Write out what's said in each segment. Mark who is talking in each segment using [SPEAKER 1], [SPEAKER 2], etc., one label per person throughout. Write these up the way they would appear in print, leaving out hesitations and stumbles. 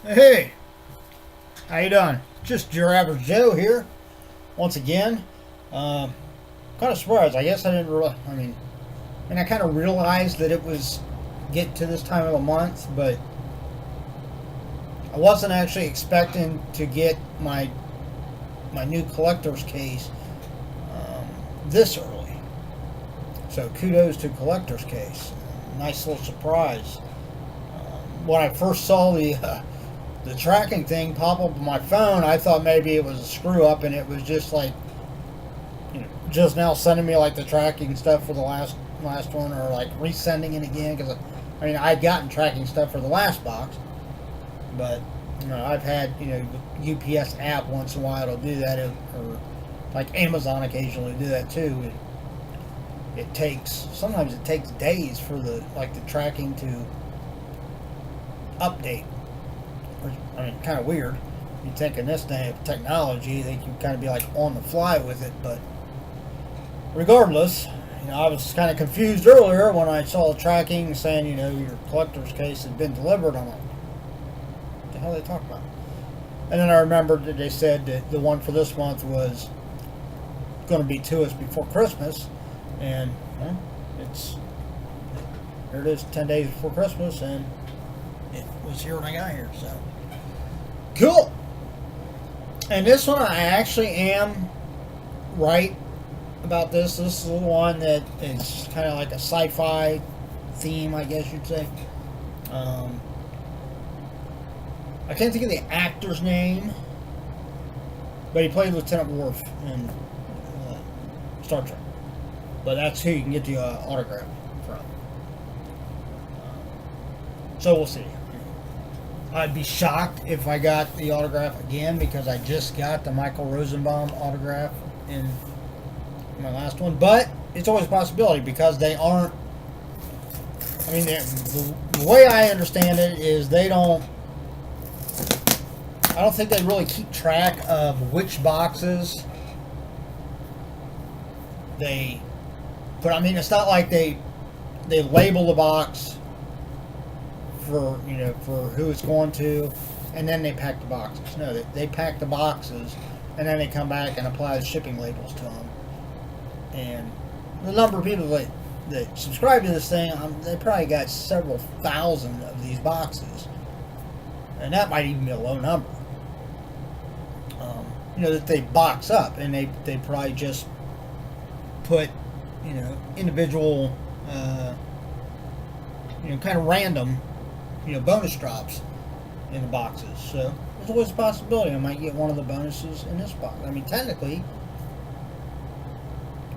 [SPEAKER 1] Hey, how you doing? Just your average Joe here, once again. Um, kind of surprised. I guess I didn't. And I kind of realized that it was getting to this time of the month, but I wasn't actually expecting to get my new collector's case this early. So kudos to collector's case. Nice little surprise. When I first saw the tracking thing pop up on my phone, I thought maybe it was a screw up, and it was just like, just now sending me like the tracking stuff for the last one, or like resending it again, because I'd gotten tracking stuff for the last box, but I've had UPS app once in a while it'll do that, or like Amazon occasionally do that too. Sometimes it takes days for the tracking to update. Kind of weird. You think in this day of technology, they can kind of be like on the fly with it, but regardless, I was kind of confused earlier when I saw tracking saying, your collector's case had been delivered. I'm like, what the hell are they talking about? And then I remembered that they said that the one for this month was going to be to us before Christmas, and here it is, 10 days before Christmas, and it was here when I got here. So cool. And this one, I actually am right about this. This is the one that is kind of like a sci-fi theme, I guess you'd say. I can't think of the actor's name, but he played Lieutenant Worf in Star Trek. But that's who you can get the autograph from. So we'll see. I'd be shocked if I got the autograph again, because I just got the Michael Rosenbaum autograph in my last one. But it's always a possibility, because they aren't. The way I understand it is they don't. I don't think they really keep track of which boxes they put. It's not like they label the box for who it's going to, and then they pack the boxes. No, they pack the boxes, and then they come back and apply the shipping labels to them. And the number of people that subscribe to this thing, they probably got several thousand of these boxes, and that might even be a low number. That they box up, and they probably just put individual kind of random bonus drops in the boxes. So there's always a possibility I might get one of the bonuses in this box. Technically,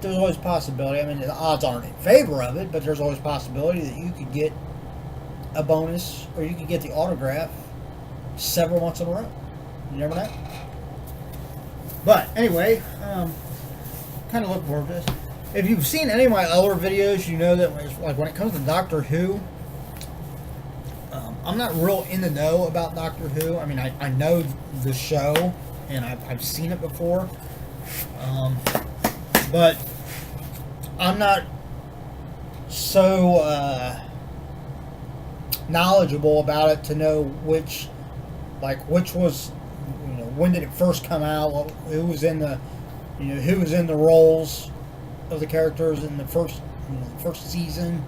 [SPEAKER 1] there's always a possibility. The odds aren't in favor of it, but there's always a possibility that you could get a bonus, or you could get the autograph several months in a row. You never know. But anyway, kind of looking forward to this. If you've seen any of my other videos, you know that when it comes to Doctor Who, I'm not real in the know about Doctor Who. I know the show, and I've seen it before, but I'm not so knowledgeable about it to know which was, when did it first come out, who was in the roles of the characters in the first season,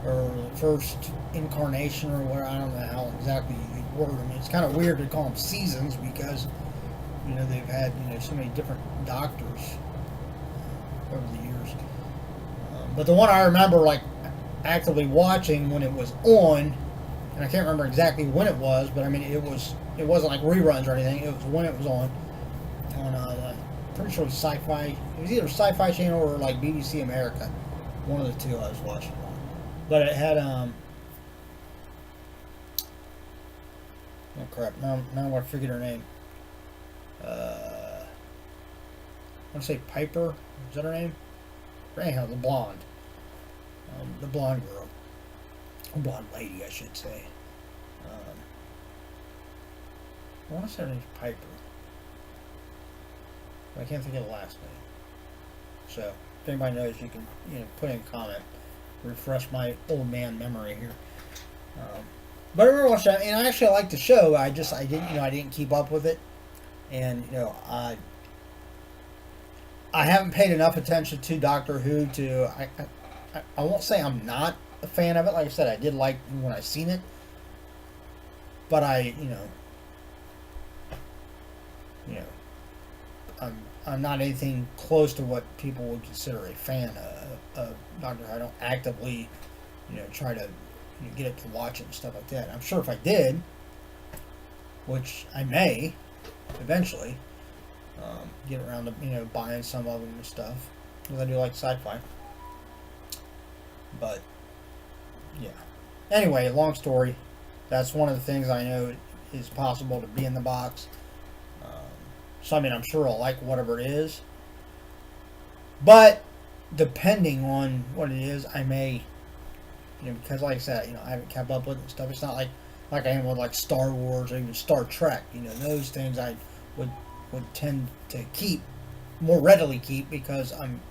[SPEAKER 1] or the first incarnation, or whatever. I don't know how exactly you word them. It's kind of weird to call them seasons, because they've had so many different doctors over the years. But the one I remember actively watching when it was on, and I can't remember exactly when it was, but it wasn't like reruns or anything. It was when it was on pretty sure it was Sci-Fi. It was either Sci-Fi Channel or BBC America. One of the two I was watching on. But it had oh crap! Now I forget her name. I want to say Piper. Is that her name? Or anyhow, the blonde. The blonde girl. Blonde lady, I should say. I want to say her name's Piper. But I can't think of the last name. So, if anybody knows, you can put in a comment. Refresh my old man memory here. But I remember watching that, and I actually liked the show. I didn't keep up with it, and I haven't paid enough attention to Doctor Who to. I won't say I'm not a fan of it. Like I said, I did like when I seen it, but you know, I'm not anything close to what people would consider a fan of Doctor Who. I don't actively, try to get it to watch it and stuff like that. I'm sure if I did, which I may eventually, get around to buying some of them and stuff, because I do like sci-fi. But yeah. Anyway, long story. That's one of the things I know is possible to be in the box. So I mean, I'm sure I'll like whatever it is. But depending on what it is, I may, because like I said, I haven't kept up with it and stuff. It's not like I am with like Star Wars or even Star Trek. Those things I would tend to keep more readily because I'm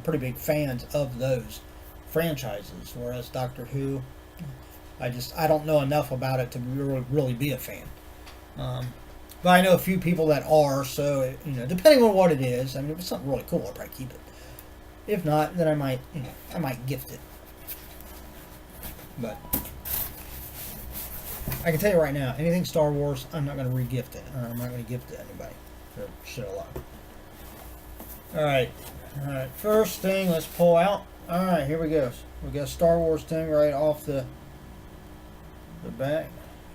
[SPEAKER 1] pretty big fans of those franchises. Whereas Doctor Who, I don't know enough about it to really be a fan. But I know a few people that are, so depending on what it is. I mean, if it's something really cool, I'll probably keep it. If not, then I might gift it. But I can tell you right now, anything Star Wars, I'm not going to re-gift it. I'm not going to gift it to anybody for shit alone. Alright, first thing, let's pull out. Alright, here we go. We got a Star Wars thing right off the back.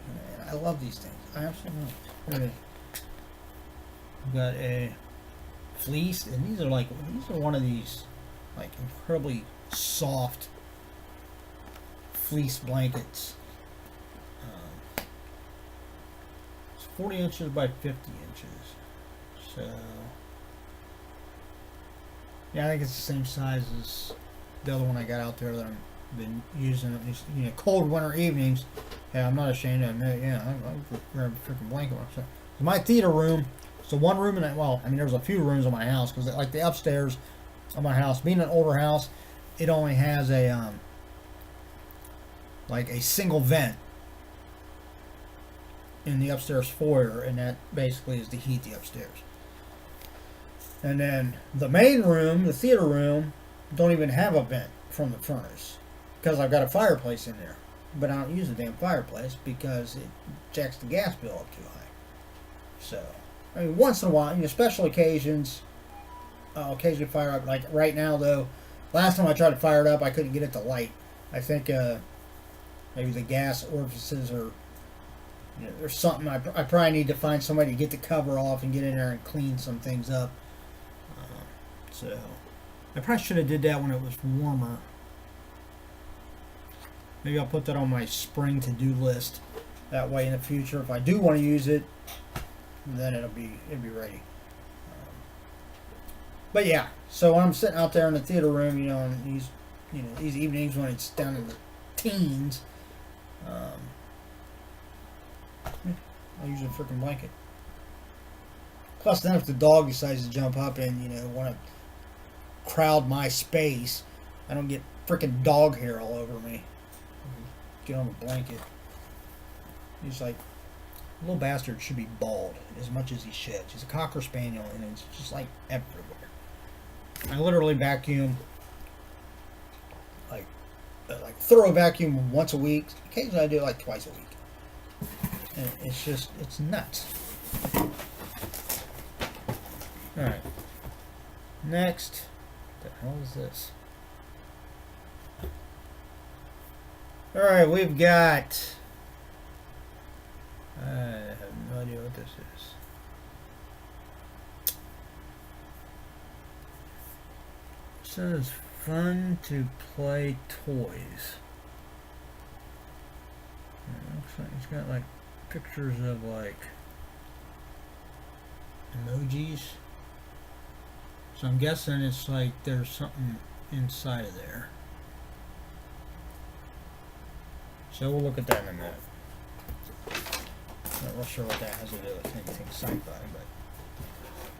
[SPEAKER 1] Man, I love these things. I absolutely love it. We got a fleece, and these are one of these like incredibly soft fleece blankets. It's 40 inches by 50 inches. So yeah, I think it's the same size as the other one I got out there that I've been using at least, cold winter evenings. Yeah, I'm not ashamed to admit, I grab a freaking blanket myself. My theater room, so one room in that, there's a few rooms in my house, because like the upstairs of my house, being an older house, it only has a, like a single vent in the upstairs foyer, and that basically is to heat the upstairs. And then the main room, the theater room, don't even have a vent from the furnace, because I've got a fireplace in there. But I don't use the damn fireplace because it jacks the gas bill up too high. So, once in a while, special occasions, I'll occasionally fire up. Like right now, though, last time I tried to fire it up, I couldn't get it to light. I think maybe the gas orifices or there's something. I probably need to find somebody to get the cover off and get in there and clean some things up. So, I probably should have did that when it was warmer. Maybe I'll put that on my spring to-do list. That way, in the future, if I do want to use it, then it'll be ready. But yeah, so when I'm sitting out there in the theater room, in these evenings when it's down in the teens, I'll use a freaking blanket. Plus, then if the dog decides to jump up and want to crowd my space, I don't get freaking dog hair all over me. Get on the blanket. He's like, little bastard should be bald as much as he sheds. He's a Cocker Spaniel, and it's just like everywhere. I literally vacuum, like thorough vacuum once a week. Occasionally I do it like twice a week. And it's nuts. Alright. Next. What the hell is this? Alright, we've got... I have no idea what this is. It says fun to play toys. It looks like it's got like pictures of like emojis. So I'm guessing it's like there's something inside of there. So we'll look at that in a minute. Not real sure what that has to do with anything sci-fi, but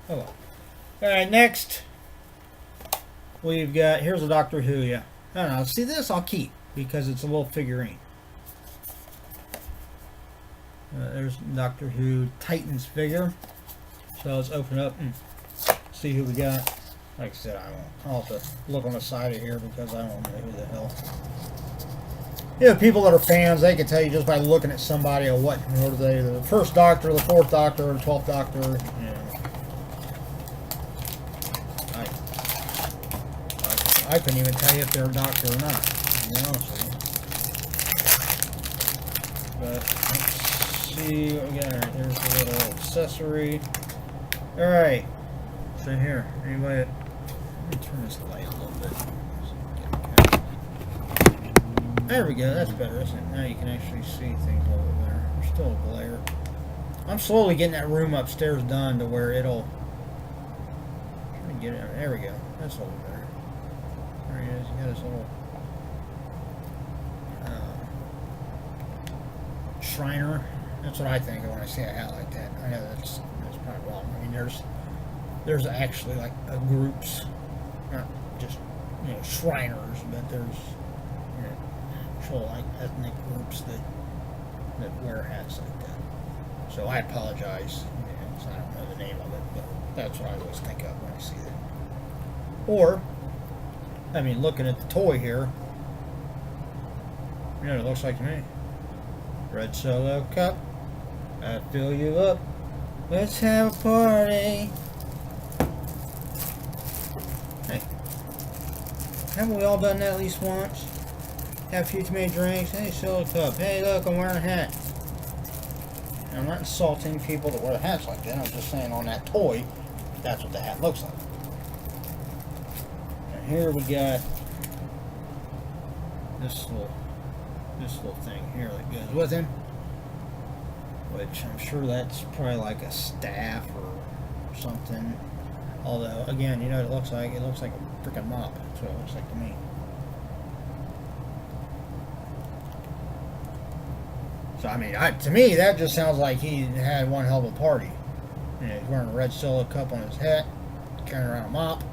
[SPEAKER 1] oh well. Alright, next we've got, here's a Doctor Who, yeah. I don't know, see this I'll keep because it's a little figurine. There's Doctor Who Titans figure. So let's open up and see who we got. Like I said, I'll have to look on the side of here because I don't know who the hell. You know, people that are fans, they can tell you just by looking at somebody or what are they, the first Doctor, the fourth Doctor, the 12th Doctor. You know. I couldn't even tell you if they're a Doctor or not, to be honest with you. But let's see what we got. Alright, there's a little accessory. Alright. So here, anybody, let me turn this light a little bit. There we go, that's better, isn't it? Now you can actually see things over there. There's still a glare. I'm slowly getting that room upstairs done to where it'll... Try to get it. There we go. That's over there. There he is. He got his little... Shriner. That's what I think of when I see a hat like that. I know that's probably wrong. I mean, there's actually like groups, not just, you know, Shriners, but there's, you know, actual like ethnic groups that wear hats like that. So I apologize, you know, I don't know the name of it, but that's what I always think of when I see that. Or, I mean, looking at the toy here, you know what it looks like to me. Red Solo cup. I fill you up. Let's have a party. Hey, haven't we all done that at least once? Have a few too many drinks. Hey, Solo cup. Hey, look, I'm wearing a hat. And I'm not insulting people that wear hats like that. I'm just saying on that toy, that's what the hat looks like. And here we got this little thing here that goes with him, which I'm sure that's probably like a staff or something. Although, again, you know what it looks like? It looks like a freaking mop. That's what it looks like to me. So, I mean, to me, that just sounds like he had one hell of a party. You know, he's wearing a red Solo cup on his hat, carrying around a mop.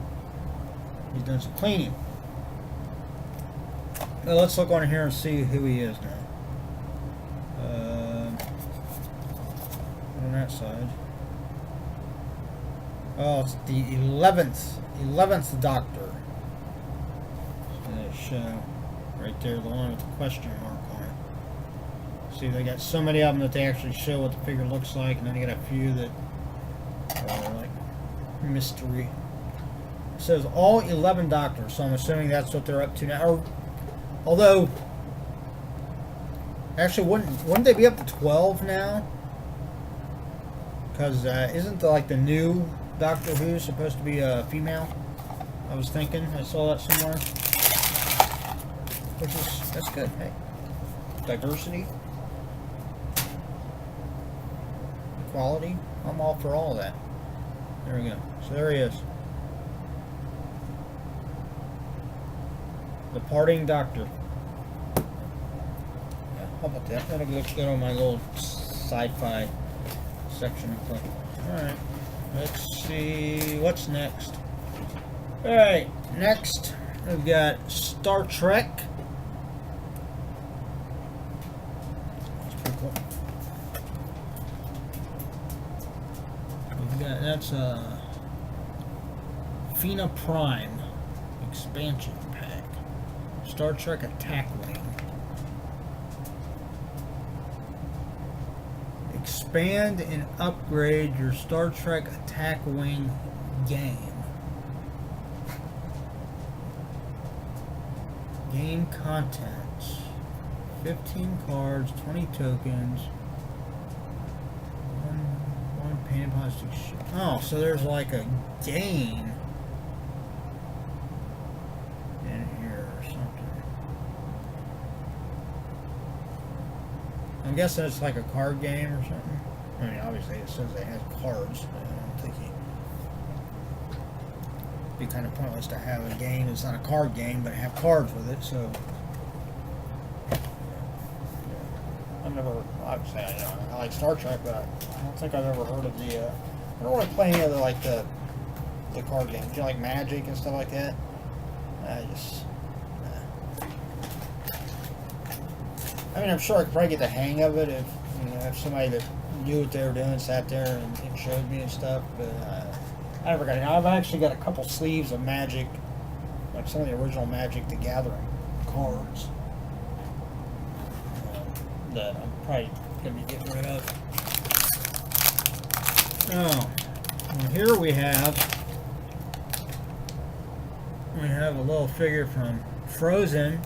[SPEAKER 1] He's doing some cleaning. Well, let's look on here and see who he is now. On that side. Oh, it's the 11th Doctor. So they show right there, the one with the question mark on it. See, they got so many of them that they actually show what the figure looks like, and then they got a few that are like mystery. It says all 11 Doctors, so I'm assuming that's what they're up to now. Or, although, actually, wouldn't they be up to 12 now? Because isn't like the new Doctor Who supposed to be a female? I was thinking, I saw that somewhere. Which is, that's good. Hey, diversity, equality. I'm all for all of that. There we go. So there he is. The Parting Doctor. Yeah, how about that? That looks good on my little sci-fi section. Alright, let's see what's next. Alright, next we've got Star Trek. That's pretty cool. We've got, that's Fina Prime expansion pack. Star Trek Attack Wing. Expand and upgrade your Star Trek Attack Wing game. Game contents. 15 cards, 20 tokens. One painted plastic sheet. Oh, so there's like a game in here or something. I'm guessing it's like a card game or something. I mean, obviously it says they have cards, but I don't think it'd be kind of pointless to have a game that's not a card game, but have cards with it, so. I've never, obviously I like Star Trek, but I don't think I've ever heard of the, I don't really play any of the, like, the card games. Do you like Magic and stuff like that? I mean, I'm sure I could probably get the hang of it if, You know, if somebody that knew what they were doing sat there and showed me and stuff, but I never got it. I've actually got a couple sleeves of Magic, like some of the original Magic the Gathering cards that I'm probably going to be getting rid of. Oh, well, here we have a little figure from Frozen.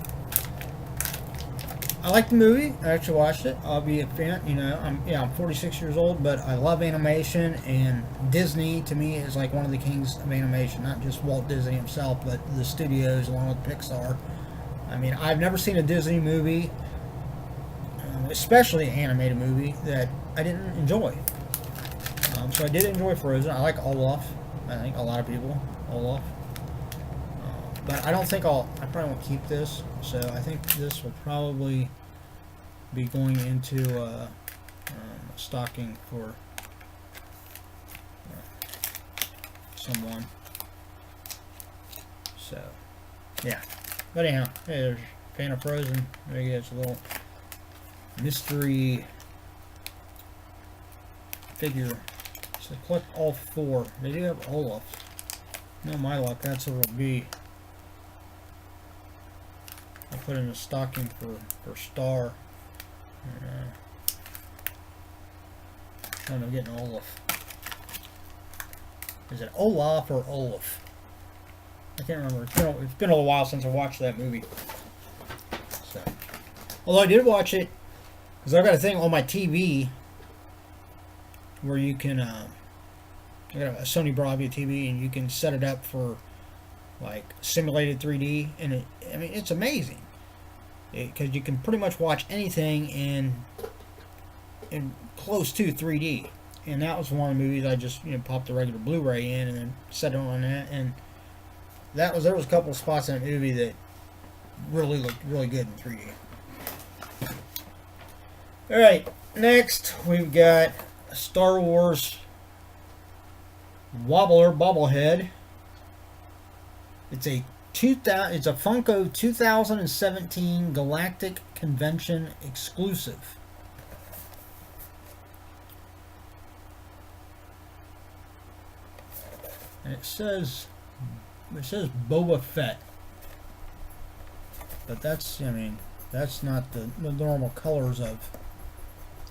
[SPEAKER 1] I like the movie. I actually watched it. I'll be a fan. You know, I'm 46 years old, but I love animation, and Disney to me is like one of the kings of animation. Not just Walt Disney himself, but the studios along with Pixar. I mean, I've never seen a Disney movie, especially an animated movie, that I didn't enjoy. So I did enjoy Frozen. I like Olaf. I think a lot of people Olaf. But I don't think I probably won't keep this. So I think this will probably be going into a stocking for someone. So yeah. But anyhow, hey, there's a fan of Frozen. There you go. It's a little mystery figure. So collect all four. They do have Olaf. No, my luck, that's what it'll be. I'll put in a stocking for Star. I'm getting Olaf. Is it Olaf or Olaf? I can't remember. It's been a little while since I watched that movie. So, although I did watch it, because I've got a thing on my TV where you can, I got a Sony Bravia TV, and you can set it up for like simulated 3D, and it's amazing because you can pretty much watch anything in close to 3D. And that was one of the movies I just popped the regular Blu-ray in and then set it on that, and there was a couple of spots in that movie that really looked really good in 3D. All right, next we've got a Star Wars bobblehead. It's a Funko 2017 Galactic Convention exclusive. And it says Boba Fett. But that's not the normal colors of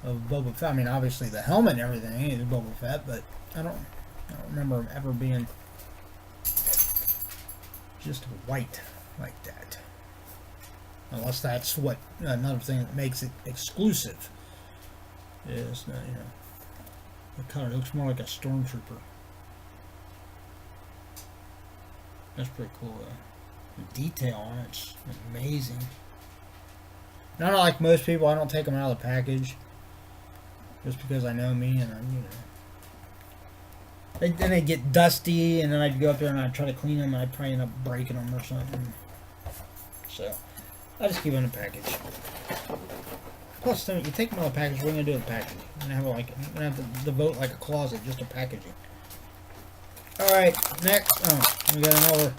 [SPEAKER 1] Boba Fett. I mean, obviously the helmet and everything is Boba Fett, but I don't remember him ever being just white like that. Unless that's what another thing that makes it exclusive is, the color looks more like a stormtrooper. That's pretty cool. The detail on it's amazing. Not like most people, I don't take them out of the package just because I know me, and then they get dusty, and then I'd go up there and I'd try to clean them, and I'd probably end up breaking them or something. So I just keep them in the package. Plus, you take them out of the package. What are you gonna do with the package? You're gonna have to devote like a closet just to packaging. All right, next, we got another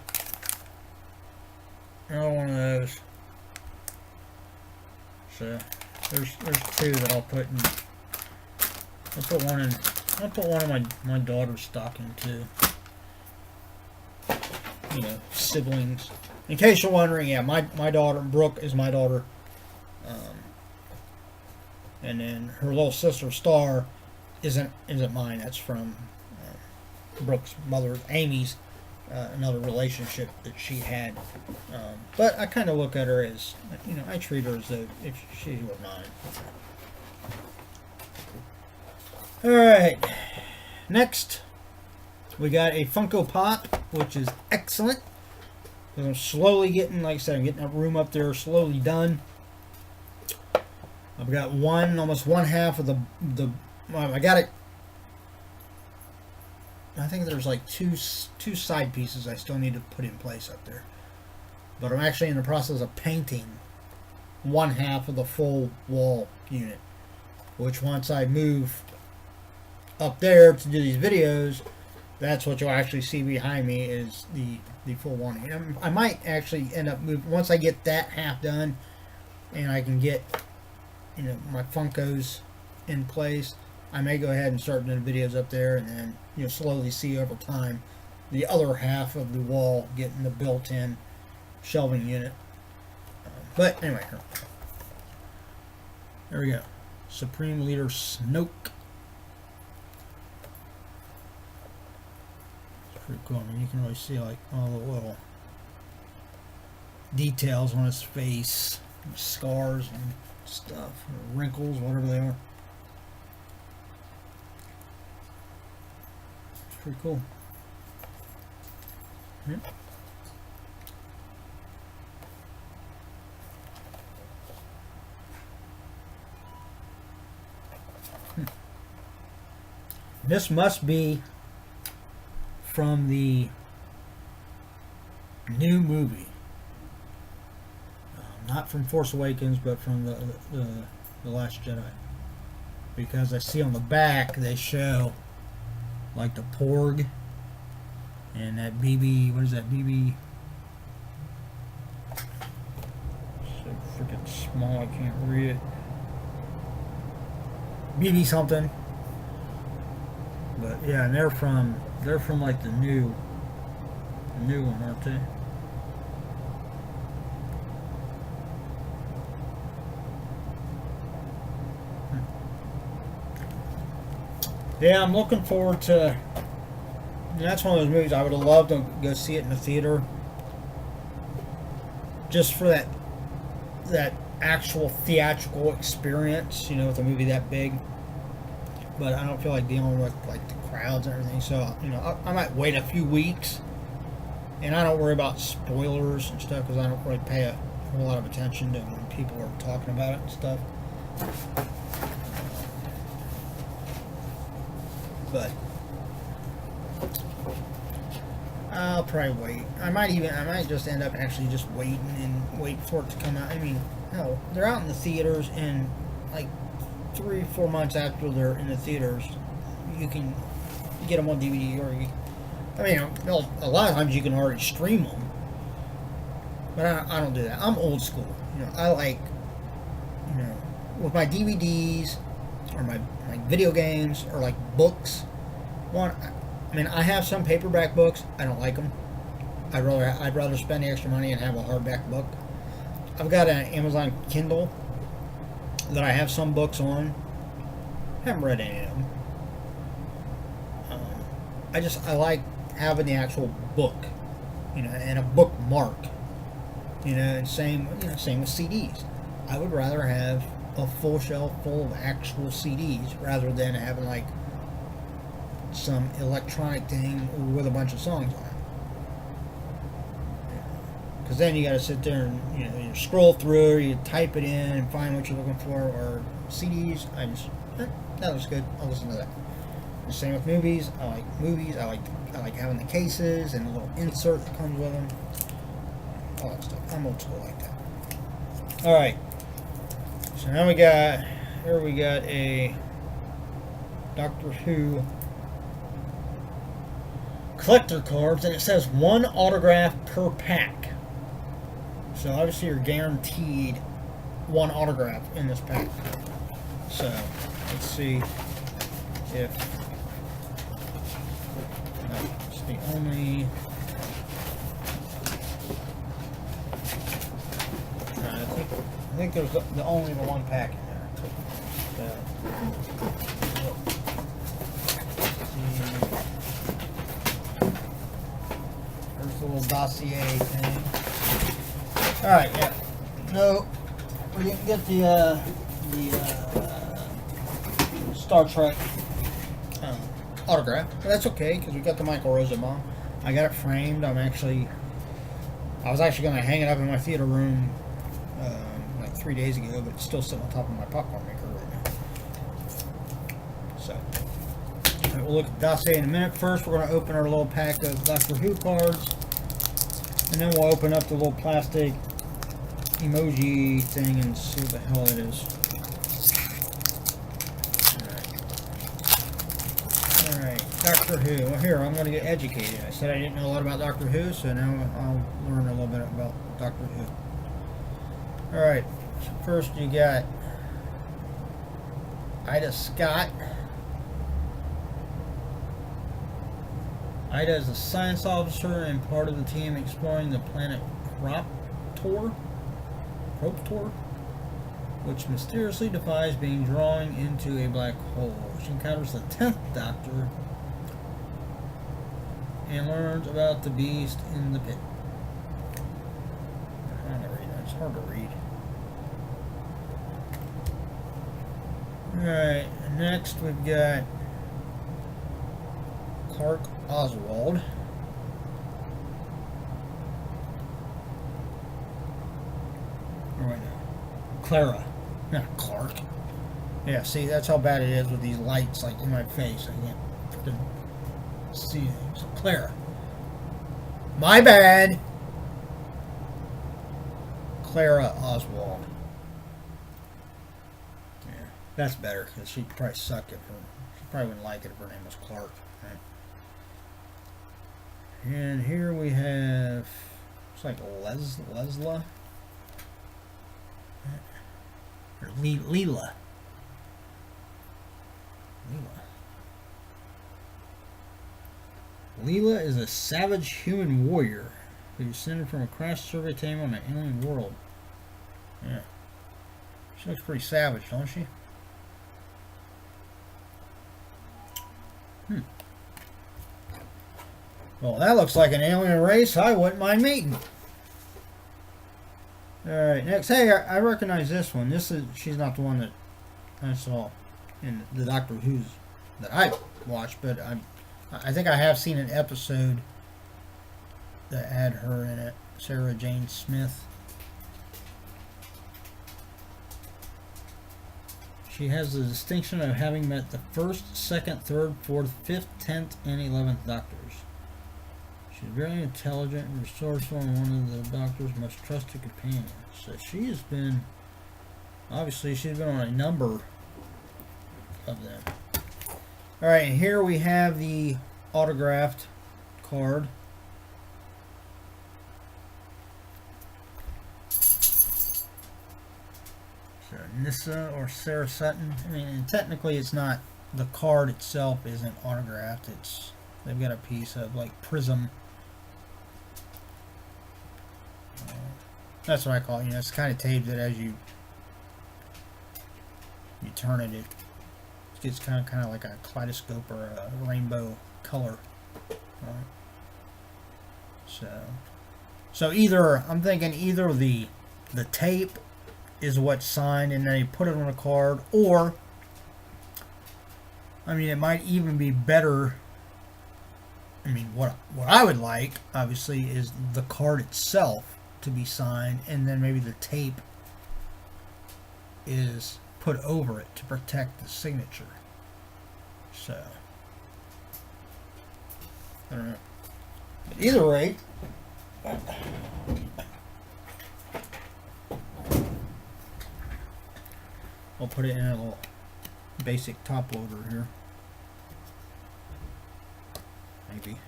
[SPEAKER 1] one of those. So there's two that I'll put in. I'll put one in my daughter's stocking too. Siblings. In case you're wondering, yeah, my daughter Brooke is my daughter, and then her little sister Star isn't mine. That's from Brooke's mother, Amy's, another relationship that she had. But I kind of look at her as, I treat her as though if she were mine. Alright, next we got a Funko Pop, which is excellent. I'm slowly getting, like I said, I'm getting that room up there slowly done. I've got almost one half of I got it. I think there's like two side pieces I still need to put in place up there. But I'm actually in the process of painting one half of the full wall unit, which once I move up there to do these videos, that's what you'll actually see behind me is the full one. I might actually end up moving once I get that half done, and I can get my Funkos in place, I may go ahead and start doing videos up there, and then slowly see over time the other half of the wall getting the built-in shelving unit. But anyway, there we go. Supreme Leader Snoke. It's pretty cool. I mean, you can really see like all the little details on his face, scars and stuff, or wrinkles, whatever they are. It's pretty cool. Yeah. This must be from the new movie. Not from Force Awakens, but from the Last Jedi. Because I see on the back they show like the Porg and that BB, what is that, BB? So freaking small I can't read it. BB something. But yeah, and they're from like the new one, aren't they? Yeah, I'm looking forward to. That's one of those movies I would have loved to go see it in the theater, just for that actual theatrical experience, with a movie that big. But I don't feel like dealing with like the crowds and everything, so I might wait a few weeks, and I don't worry about spoilers and stuff because I don't really pay a whole lot of attention to when people are talking about it and stuff. But I'll probably wait. I might just end up actually just waiting and wait for it to come out. I mean, hell, they're out in the theaters, and like 3-4 months after they're in the theaters, you can get them on DVD, or a lot of times you can already stream them. But I don't do that. I'm old school. I like, with my DVDs or my video games or like books. I have some paperback books. I don't like them. I'd rather spend the extra money and have a hardback book. I've got an Amazon Kindle that I have some books on. I haven't read any of them. I like having the actual book, and a bookmark. And same with CDs. I would rather have a full shelf full of actual CDs rather than having like some electronic thing with a bunch of songs on it. Because then you got to sit there and you scroll through, you type it in and find what you're looking for. Or CDs, that looks good. I'll listen to that. The same with movies. I like movies. I like having the cases and a little insert that comes with them. All that stuff. I'm old school like that. All right. So now we got a Doctor Who collector cards, and it says 1 autograph per pack. So obviously you're guaranteed 1 autograph in this pack. So let's see if that's the only. I think there's only the 1 pack in there. There's the little dossier thing. Alright, yeah. No, we didn't get the Star Trek autograph. But that's okay, because we got the Michael Rosenbaum. I got it framed. I was actually going to hang it up in my theater room 3 days ago, but it's still sitting on top of my popcorn maker right now. So, we'll look at the dossier in a minute. First, we're going to open our little pack of Doctor Who cards, and then we'll open up the little plastic emoji thing and see what the hell it is. Alright, Doctor Who. Well, here, I'm going to get educated. I said I didn't know a lot about Doctor Who, so now I'll learn a little bit about Doctor Who. Alright. First you got Ida Scott. Ida is a science officer and part of the team exploring the planet Croptor, which mysteriously defies being drawn into a black hole. She encounters the 10th Doctor and learns about the beast in the pit. I'm trying to read that. It's hard to read. Alright, next we've got Clark Oswald. Right now. Clara, not Clark. Yeah, see, that's how bad it is with these lights, like in my face. I can't freaking see things. So, Clara. My bad. Clara Oswald. Yeah, that's better, because she'd probably suck if her. She probably wouldn't like it if her name was Clark. Right? And here we have. It's like Lesla. Or Leela. Leela is a savage human warrior who descended from a crashed survey team on an alien world. Yeah. She looks pretty savage, don't she? Well, that looks like an alien race I wouldn't mind meeting. Alright, next. Hey, I recognize this one. She's not the one that I saw in the Doctor Who's that I watched, but I think I have seen an episode that had her in it. Sarah Jane Smith. She has the distinction of having met the 1st, 2nd, 3rd, 4th, 5th, 10th, and 11th Doctors. She's very intelligent and resourceful and one of the Doctor's most trusted companions. So she has been, obviously she's been on a number of them. Alright, and here we have the autographed card. So Nissa or Sarah Sutton. I mean, and technically it's not, the card itself isn't autographed. It's, they've got a piece of like prism. That's what I call it. You know, it's kind of taped that as you turn it, it gets kind of like a kaleidoscope or a rainbow color. Right? So either I'm thinking either the tape is what's signed and they put it on a card, or I mean, it might even be better. I mean, what I would like, obviously, is the card itself to be signed, and then maybe the tape is put over it to protect the signature. So, I don't know. But either way, I'll put it in a little basic top loader here. Maybe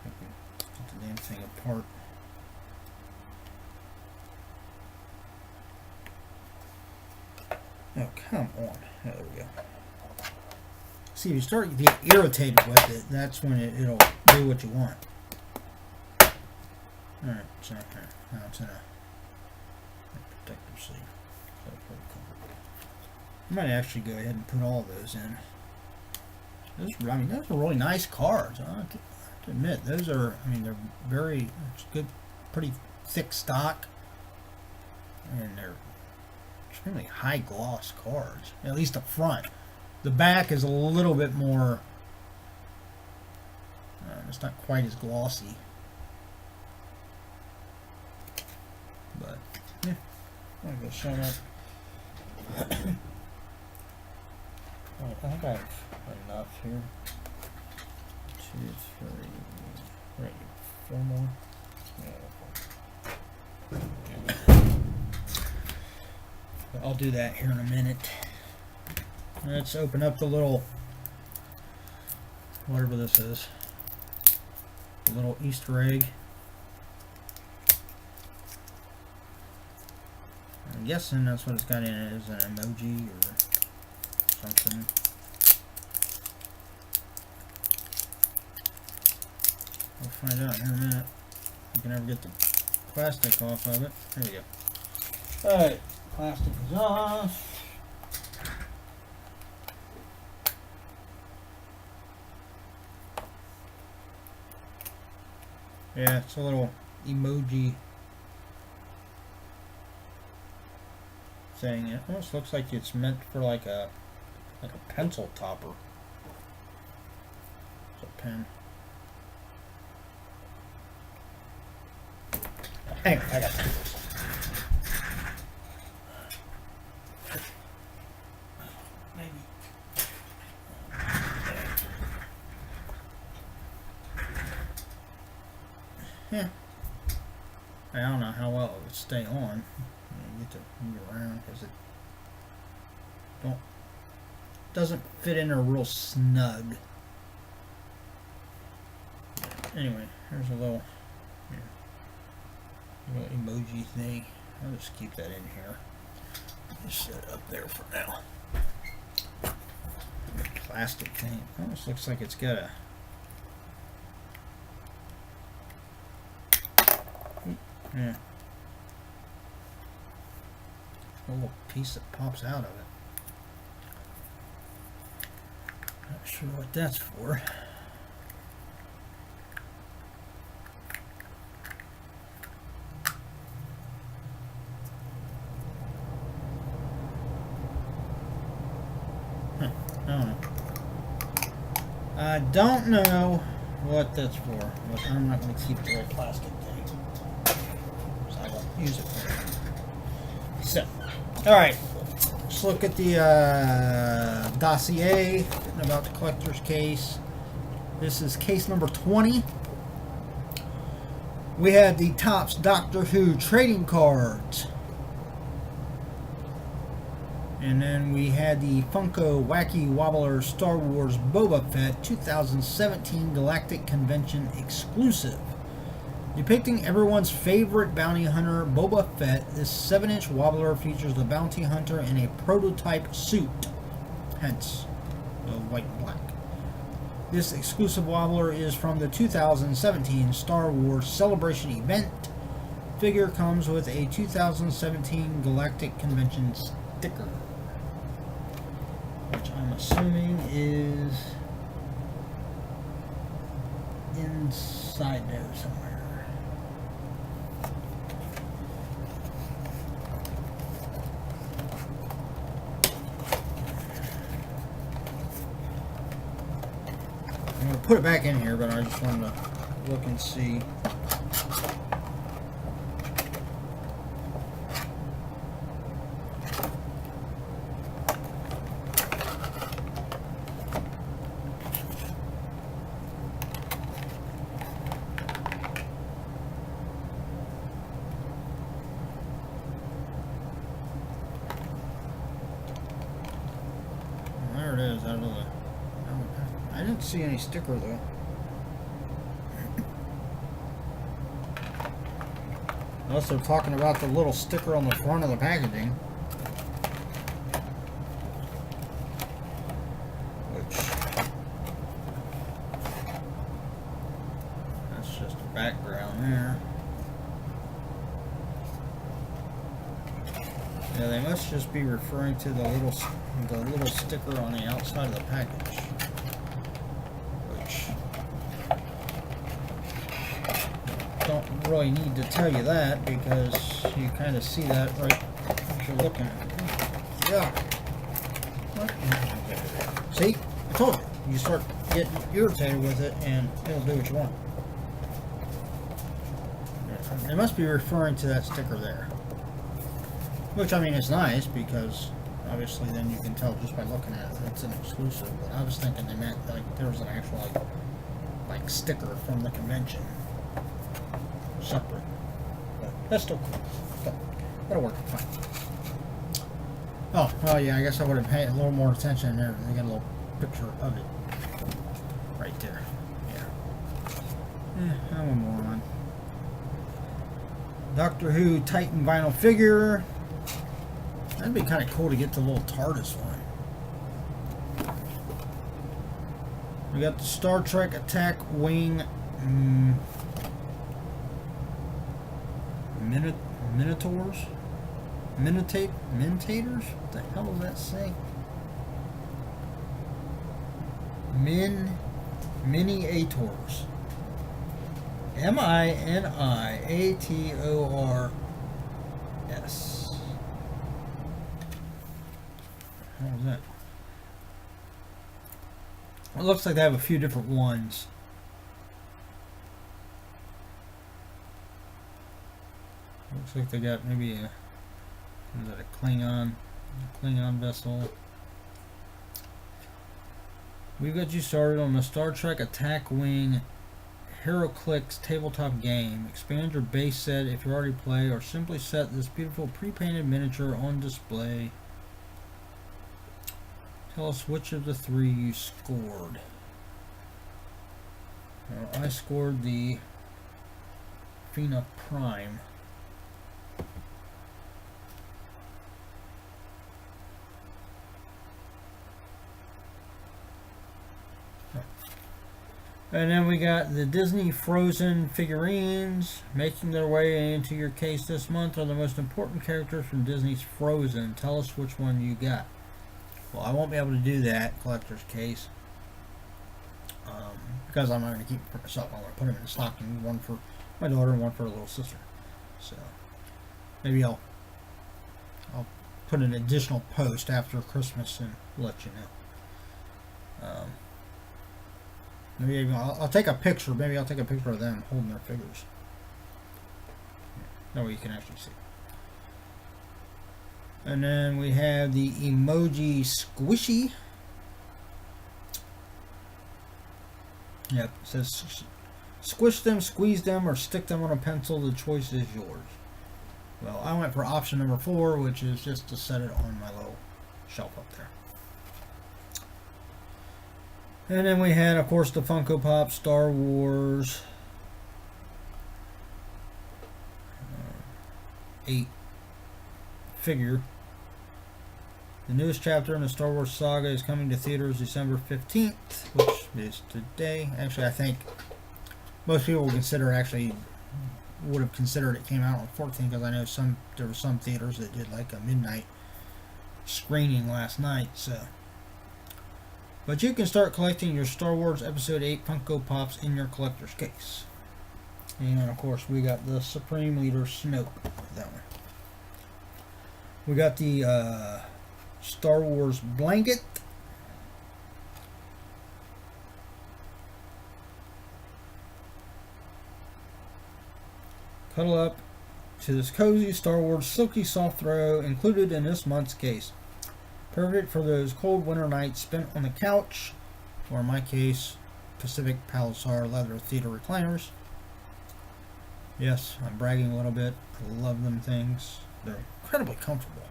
[SPEAKER 1] I can get the damn thing apart. Oh, come on. There we go. See, if you start to get irritated with it, that's when it'll do what you want. Alright, so now it's in a protective sleeve. I might actually go ahead and put all those in. Those are really nice cards. I have to admit, those are, I mean, they're very good, pretty thick stock, and they're extremely high gloss cards, at least the front. The back is a little bit more, it's not quite as glossy, but yeah, I'm going to show that. Right, I think I have enough here. 2, 3, right, 4 more. Yeah. I'll do that here in a minute. Let's open up the little, whatever this is, the little Easter egg. I'm guessing that's what it's got in it, is an emoji or something. We'll find out in a minute. You can never get the plastic off of it. There we go. Alright, plastic is off. Yeah, it's a little emoji thing. It almost looks like it's meant for like a pencil topper. It's a pen. Anyway, I got this. Maybe. Yeah. I don't know how well it would stay on. You get to move it around because it doesn't fit in there real snug. Anyway, here's a little emoji thing. I'll just keep that in here. Just set it up there for now. The plastic thing almost looks like it's got a a little piece that pops out of it. Not sure what that's for. I don't know what that's for, but I'm not going to keep the little plastic thing, so I won't use it for anything. So, alright, let's look at the dossier about the collector's case. This is case number 20. We had the Topps Doctor Who trading cards. And then we had the Funko Wacky Wobbler Star Wars Boba Fett 2017 Galactic Convention exclusive. Depicting everyone's favorite bounty hunter, Boba Fett, this 7-inch wobbler features the bounty hunter in a prototype suit, hence the white and black. This exclusive wobbler is from the 2017 Star Wars Celebration event. Figure comes with a 2017 Galactic Convention sticker, which I'm assuming is inside there somewhere. I'm going to put it back in here, but I just wanted to look and see. There it is, out of the... I didn't see any sticker though. Unless they're talking about the little sticker on the front of the packaging. Which... that's just a background there. Yeah, they must just be referring to the little sticker on the outside of the package. Which don't really need to tell you that because you kind of see that right as you're looking at it. Yeah. What? See? I told you. You start getting irritated with it and it'll do what you want. They must be referring to that sticker there. Which, I mean, it's nice because obviously then you can tell just by looking at it that it's an exclusive. But I was thinking they meant like there was an actual like sticker from the convention separate. But that's still cool. But that'll work fine. Oh, well, yeah, I guess I would have paid a little more attention in there. They got a little picture of it right there. Yeah. I'm a moron. Doctor Who Titan vinyl figure. That'd be kind of cool to get the little TARDIS one. We got the Star Trek Attack Wing Minotaurs? Minotators? What the hell does that say? Miniators. Miniators. How was that? It looks like they have a few different ones. Looks like they got maybe a, is that a Klingon vessel. We've got you started on the Star Trek Attack Wing HeroClix tabletop game. Expand your base set if you already play, or simply set this beautiful pre-painted miniature on display. Tell us which of the three you scored. Well, I scored the Fina Prime. And then we got the Disney Frozen figurines. Making their way into your case this month are the most important characters from Disney's Frozen. Tell us which one you got. Well, I won't be able to do that, collector's case. Because I'm not going to keep it for myself. I'm going to put them in a stocking. One for my daughter and one for her little sister. So, maybe I'll put an additional post after Christmas and let you know. Maybe I'll take a picture. Maybe I'll take a picture of them holding their figures. That way you can actually see. And then we have the emoji squishy. Yep, it says squish them, squeeze them, or stick them on a pencil. The choice is yours. Well, I went for option number 4, which is just to set it on my little shelf up there. And then we had, of course, the Funko Pop Star Wars 8 figure. The newest chapter in the Star Wars saga is coming to theaters December 15th, which is today. Actually, I think most people would have considered it came out on 14th, because I know there were some theaters that did like a midnight screening last night. So, but you can start collecting your Star Wars Episode 8 Funko Pops in your collector's case. And of course, we got the Supreme Leader Snoke. That one. We got the Star Wars blanket. Cuddle up to this cozy Star Wars silky soft throw included in this month's case. Perfect for those cold winter nights spent on the couch, or in my case, Pacific Palisar leather theater recliners. Yes, I'm bragging a little bit. I love them things. They're incredibly comfortable.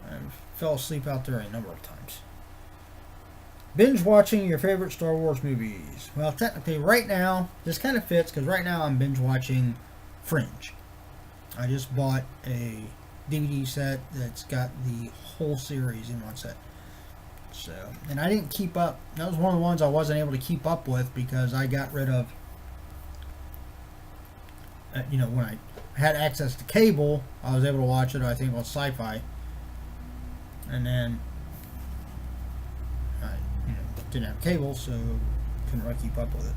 [SPEAKER 1] I fell asleep out there a number of times. Binge watching your favorite Star Wars movies. Well, technically right now, this kind of fits, because right now I'm binge watching Fringe. I just bought a DVD set that's got the whole series in one set. So, and I didn't keep up. That was one of the ones I wasn't able to keep up with, because I got rid of, when I had access to cable, I was able to watch it, I think, on Sci-Fi. And then I didn't have cable, so couldn't really keep up with it.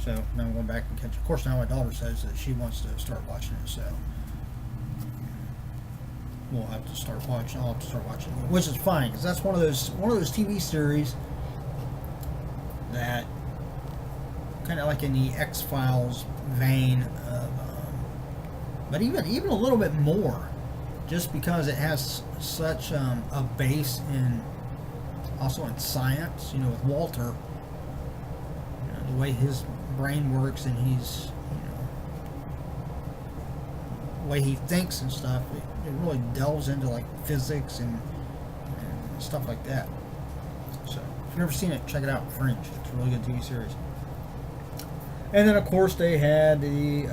[SPEAKER 1] So now I'm going back and catch it. Of course, now my daughter says that she wants to start watching it, so I'll have to start watching it, which is fine, because that's one of those TV series that kind of like in the X-Files vein of, but even a little bit more, just because it has such a base in science. With Walter, the way his brain works, and he's the way he thinks and stuff. It really delves into like physics and stuff like that. So if you've never seen it, check it out. Fringe. It's a really good TV series. And then of course they had the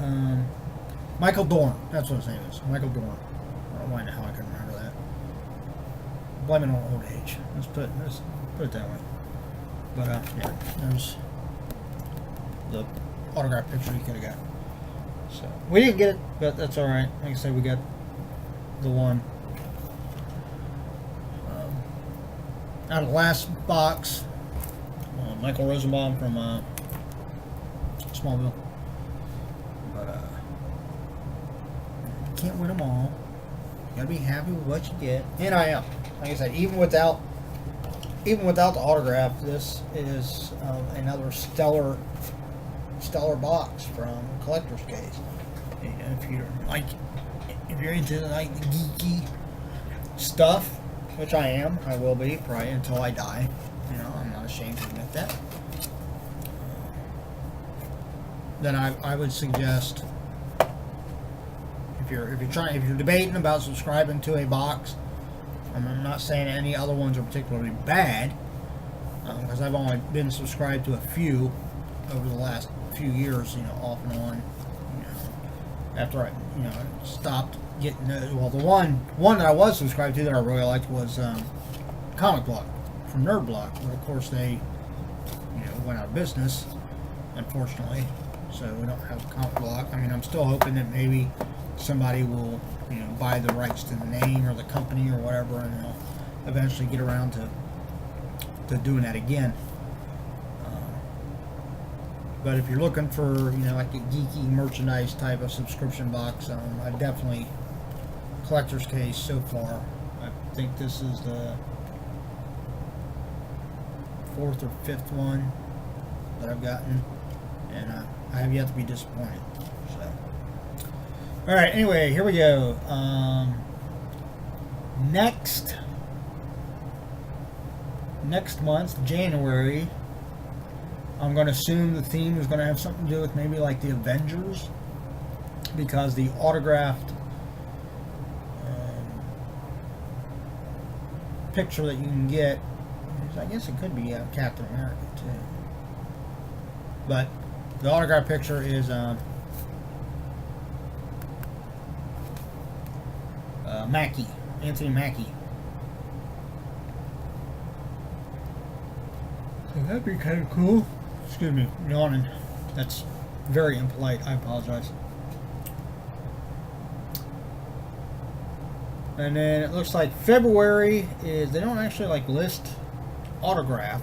[SPEAKER 1] Michael Dorn. That's what his name is. Michael Dorn. I don't know how I can remember that. Blame it on old age. Let's put it that way. But yeah, there's the autograph picture you could have got. So we didn't get it, but that's all right. Like I said, we got the one. Out of the last box, Michael Rosenbaum from Smallville. But you can't win them all. You gotta be happy with what you get, and I am. Like I said, even without the autograph, this is another stellar box from Collector's Case. You know, if you're into like the geeky stuff, which I am, I will be probably until I die. You know, I'm not ashamed to admit that. Then I would suggest, if you're debating about subscribing to a box, I'm not saying any other ones are particularly bad, because I've only been subscribed to a few over the last few years, you know, off and on. You know, after I stopped getting the one that I was subscribed to that I really liked was Comic Block from Nerd Block, but of course they went out of business, unfortunately. So we don't have Comic Block. I mean, I'm still hoping that maybe somebody will buy the rights to the name or the company or whatever, and they'll eventually get around to doing that again. But if you're looking for like a geeky merchandise type of subscription box, I definitely, Collector's Case so far. I think this is the 4th or 5th one that I've gotten, and I have yet to be disappointed. So, all right. Anyway, here we go. Next month, January, I'm going to assume the theme is going to have something to do with maybe like the Avengers, because the autographed picture that you can get, I guess it could be Captain America too, but the autograph picture is Anthony Mackie. So that'd be kind of cool. Excuse me, yawning. That's very impolite. I apologize. And then it looks like February is, they don't actually list autograph.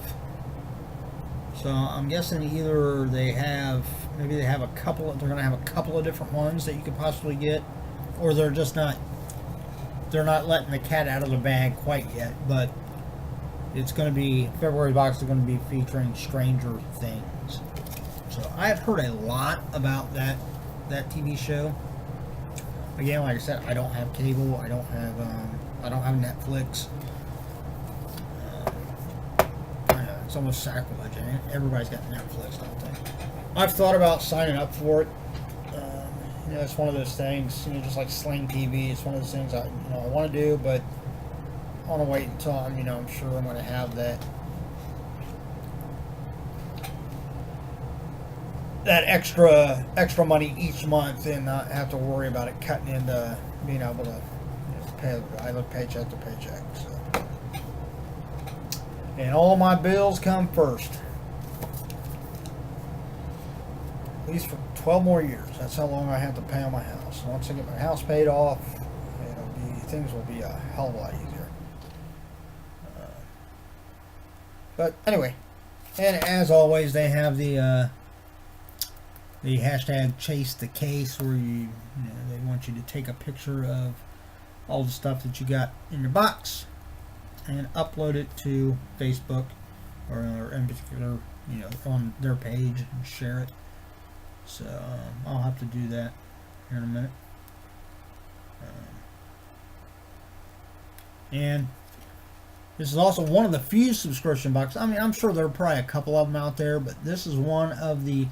[SPEAKER 1] So I'm guessing either they have a couple, they're going to have a couple of different ones that you could possibly get, or they're not letting the cat out of the bag quite yet. But it's going to be, February box is going to be featuring Stranger Things. So I've heard a lot about that TV show. Again, like I said, I don't have cable. I don't have Netflix. I know, it's almost sacrilege. Everybody's got Netflix, don't they? I've thought about signing up for it. It's one of those things. Just like Sling TV. It's one of those things I want to do, but I want to wait until I'm sure I'm going to have that extra money each month, and not have to worry about it cutting into being able to pay. I live paycheck to paycheck, so. And all my bills come first, at least for 12 more years. That's how long I have to pay on my house. Once I get my house paid off, things will be a hell of a lot easier. But anyway, and as always, they have the hashtag Chase the Case, where they want you to take a picture of all the stuff that you got in your box and upload it to Facebook, or in particular, on their page, and share it. So I'll have to do that here in a minute. And this is also one of the few subscription boxes. I mean, I'm sure there are probably a couple of them out there, but this is one of the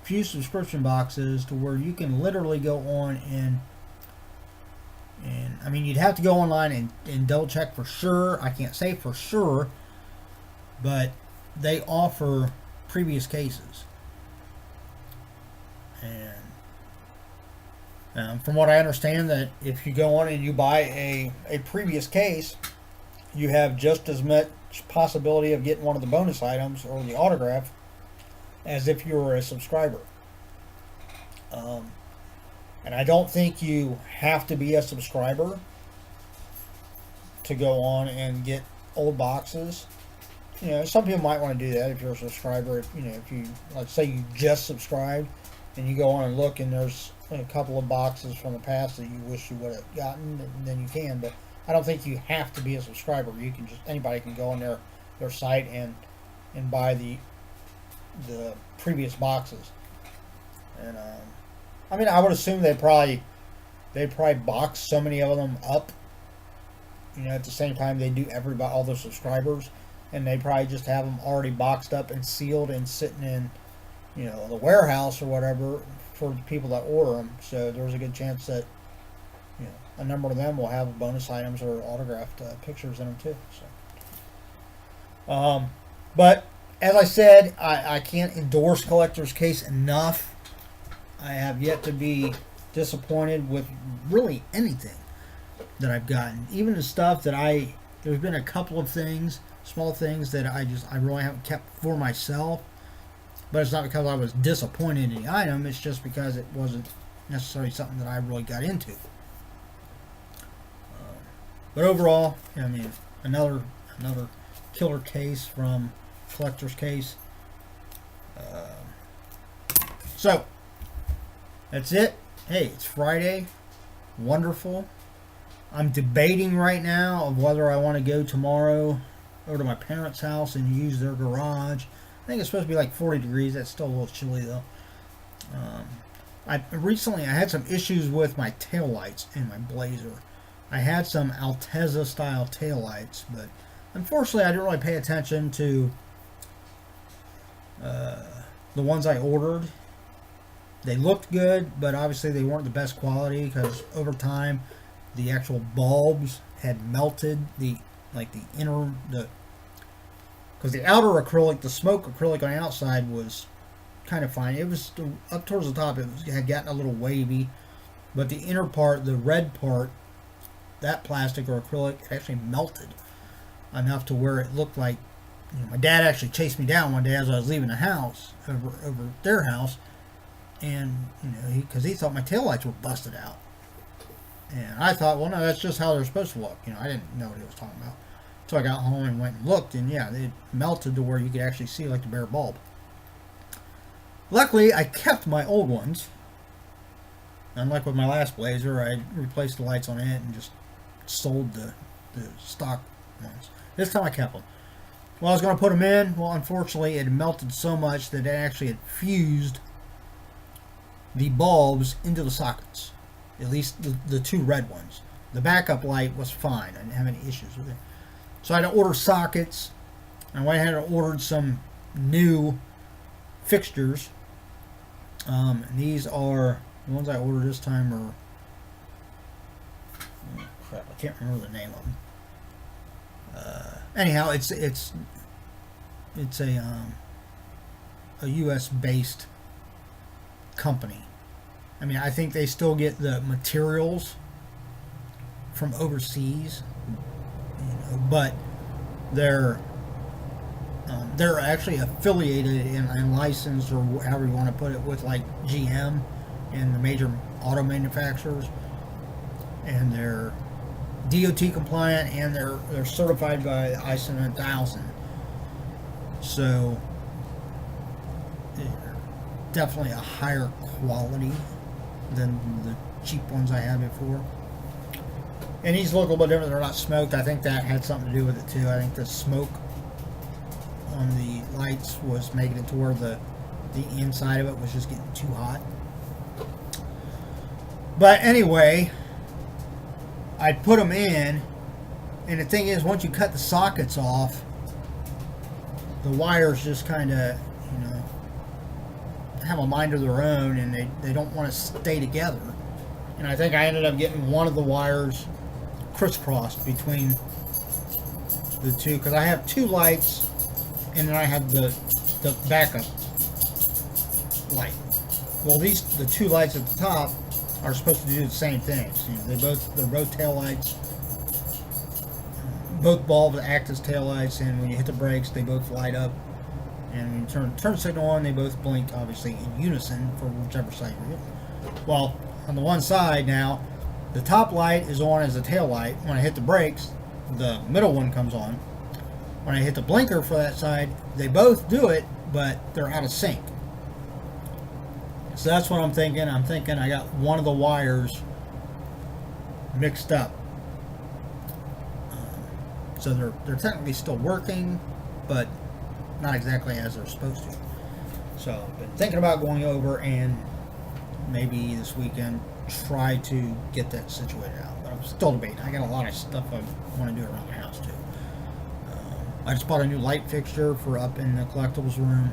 [SPEAKER 1] few subscription boxes to where you can literally go on and I mean, you'd have to go online and double check for sure. I can't say for sure, but they offer previous cases. And from what I understand, that if you go on and you buy a previous case, you have just as much possibility of getting one of the bonus items or the autograph as if you were a subscriber. And I don't think you have to be a subscriber to go on and get old boxes. You know, some people might want to do that if you're a subscriber. If you, let's say you just subscribed and you go on and look and there's a couple of boxes from the past that you wish you would have gotten, then you can. But I don't think you have to be a subscriber. You can just, anybody can go on their site and buy the previous boxes. And I mean, I would assume they'd probably box so many of them up, at the same time they do all the subscribers, and they probably just have them already boxed up and sealed and sitting in, the warehouse or whatever for the people that order them. So there's a good chance that, a number of them will have bonus items or autographed pictures in them too. So, but as I said, I can't endorse Collector's Case enough. I have yet to be disappointed with really anything that I've gotten. Even the stuff that there's been a couple of things, small things that I really haven't kept for myself. But it's not because I was disappointed in the item. It's just because it wasn't necessarily something that I really got into. But overall, I mean, another killer case from Collector's Case. So that's it. Hey, it's Friday. Wonderful. I'm debating right now of whether I want to go tomorrow over to my parents' house and use their garage. I think it's supposed to be like 40 degrees. That's still a little chilly though. I had some issues with my taillights in my Blazer. I had some Altezza style taillights, but unfortunately I didn't really pay attention to the ones I ordered. They looked good, but obviously they weren't the best quality because over time the actual bulbs had melted. Because the outer acrylic, the smoke acrylic on the outside was kind of fine. It was up towards the top. It had gotten a little wavy, but the inner part, the red part, that plastic or acrylic actually melted enough to where it looked like, my dad actually chased me down one day as I was leaving the house over their house. And, because he thought my taillights were busted out. And I thought, well, no, that's just how they're supposed to look. I didn't know what he was talking about. So I got home and went and looked, and yeah, it melted to where you could actually see like the bare bulb. Luckily, I kept my old ones. Unlike with my last Blazer, I replaced the lights on it and just sold the stock ones. This time I kept them. Well, I was going to put them in. Well, unfortunately, it melted so much that it actually had fused the bulbs into the sockets, at least the two red ones. The backup light was fine. I didn't have any issues with it. So I had to order sockets. I went ahead and ordered some new fixtures. And these are the ones I ordered this time are, oh crap, I can't remember the name of them. Anyhow, it's a U.S. based company. I mean, I think they still get the materials from overseas, but they're actually affiliated and licensed, or however you want to put it, with like GM and the major auto manufacturers, and they're DOT compliant and they're certified by ISO 9000. So they're definitely a higher quality than the cheap ones I had before. And these look a little bit different. They're not smoked. I think that had something to do with it too. I think the smoke on the lights was making it to where the inside of it was just getting too hot. But anyway, I put them in, and the thing is, once you cut the sockets off, the wires just kind of, have a mind of their own, and they don't want to stay together. And I think I ended up getting one of the wires crisscrossed between the two, because I have two lights, and then I have the backup light. Well, the two lights at the top are supposed to do the same thing. So they're both tail lights, both bulbs act as taillights, and when you hit the brakes, they both light up. And when you turn the signal on, they both blink, obviously, in unison for whichever side you're hitting. Well, on the one side now, the top light is on as a tail light. When I hit the brakes, the middle one comes on. When I hit the blinker for that side, they both do it, but they're out of sync. So that's what I'm thinking. I'm thinking I got one of the wires mixed up. So they're technically still working, but not exactly as they're supposed to. So I've been thinking about going over and maybe this weekend try to get that situated out. But I'm still debating. I got a lot of stuff I want to do around the house too. I just bought a new light fixture for up in the collectibles room.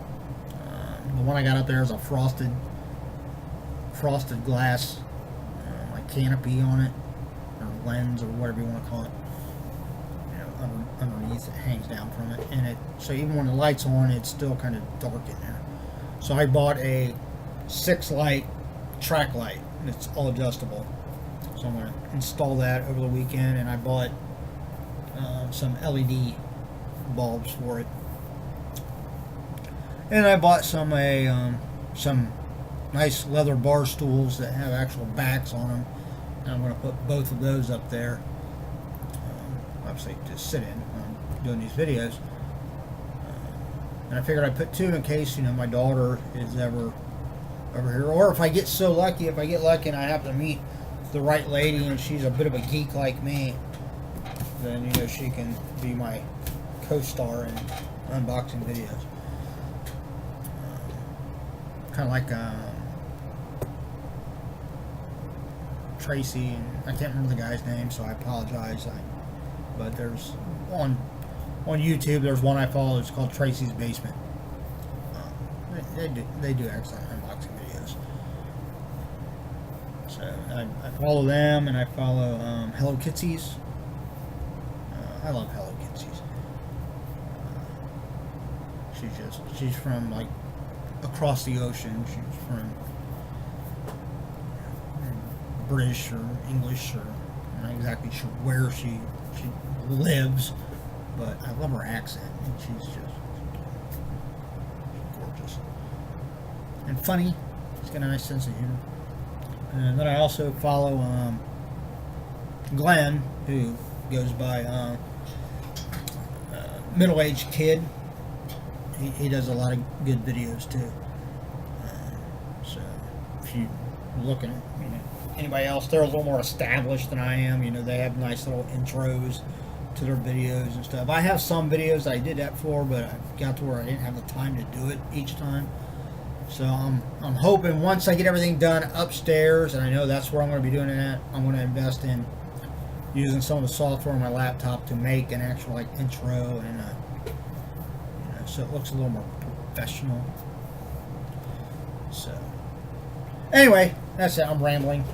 [SPEAKER 1] The one I got up there is a frosted glass like canopy on it, or lens, or whatever you want to call it. Underneath it hangs down from it, and so even when the light's on, it's still kind of dark in there. So I bought a 6-light track light, and it's all adjustable. So I'm going to install that over the weekend, and I bought some LED bulbs for it, and I bought some nice leather bar stools that have actual backs on them, and I'm going to put both of those up there. Obviously to sit in when I'm doing these videos, and I figured I'd put 2 in case my daughter is ever over here, or if I get lucky and I happen to meet the right lady and she's a bit of a geek like me, then she can be my co-star in unboxing videos. Kind of like Tracy, and I can't remember the guy's name, so I apologize. But there's on YouTube, there's one I follow. It's called Tracy's Basement. They do excellent unboxing videos. So I follow them, and I follow Hello Kitsies. I love Hello Kitsies. She's from like across the ocean. She's from British or English, or I'm not exactly sure where she lives, but I love her accent, and she's just gorgeous and funny. She's got a nice sense of humor. And then I also follow Glenn, who goes by Middle-Aged Kid. He does a lot of good videos too. So if you look at anybody else, they're a little more established than I am. They have nice little intros to their videos and stuff. I have some videos I did that for, but I got to where I didn't have the time to do it each time. So I'm hoping once I get everything done upstairs, and I know that's where I'm going to be doing it at, I'm going to invest in using some of the software on my laptop to make an actual intro, and so it looks a little more professional. So anyway, that's it. I'm rambling.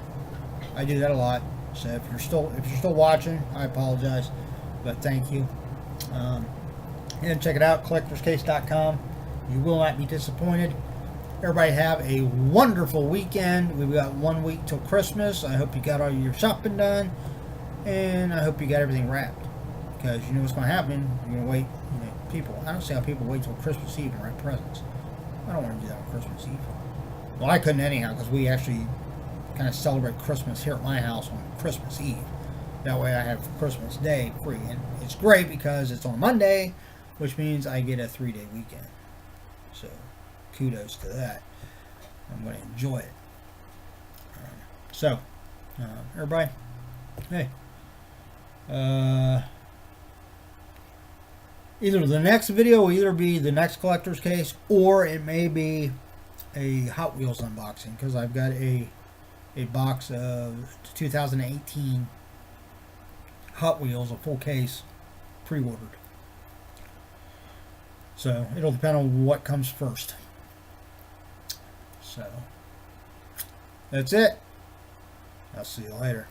[SPEAKER 1] I do that a lot. So if you're still watching, I apologize, but thank you. And check it out, collectorscase.com. You will not be disappointed. Everybody have a wonderful weekend. We've got 1 week till Christmas. I hope you got all your shopping done, and I hope you got everything wrapped, because you know what's going to happen. You're going to wait. I don't see how people wait till Christmas Eve to wrap presents. I don't want to do that on Christmas Eve. Well, I couldn't anyhow, because we actually kind of celebrate Christmas here at my house on Christmas Eve. That way I have Christmas Day free, and it's great because it's on Monday, which means I get a 3-day weekend. So kudos to that. I'm going to enjoy it. Everybody, hey, either the next video will either be the next collector's case, or it may be a Hot Wheels unboxing, because I've got a box of 2018 Hot Wheels, a full case, pre-ordered. So it'll depend on what comes first. So that's it. I'll see you later.